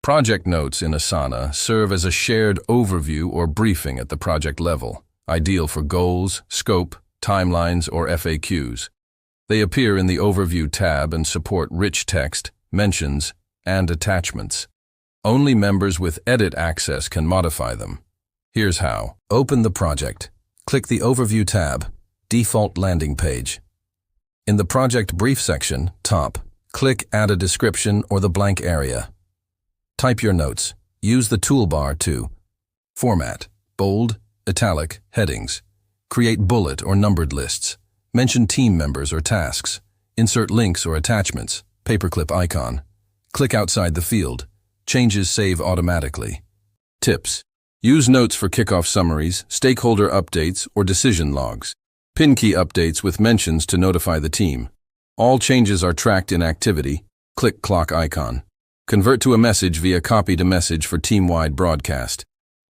Project notes in Asana serve as a shared overview or briefing at the project level, ideal for goals, scope, timelines, or FAQs. They appear in the Overview tab and support rich text, mentions, and attachments. Only members with edit access can modify them. Here's how. Open the project. Click the Overview tab, Default Landing Page. In the Project Brief section, top, click Add a Description or the blank area. Type your notes. Use the toolbar to format, bold, italic, headings, create bullet or numbered lists, mention team members or tasks, insert links or attachments, paperclip icon, click outside the field, changes save automatically. Tips. Use notes for kickoff summaries, stakeholder updates, or decision logs. Pin key updates with mentions to notify the team. All changes are tracked in activity. Click clock icon. Convert to a message via copy to message for team-wide broadcast.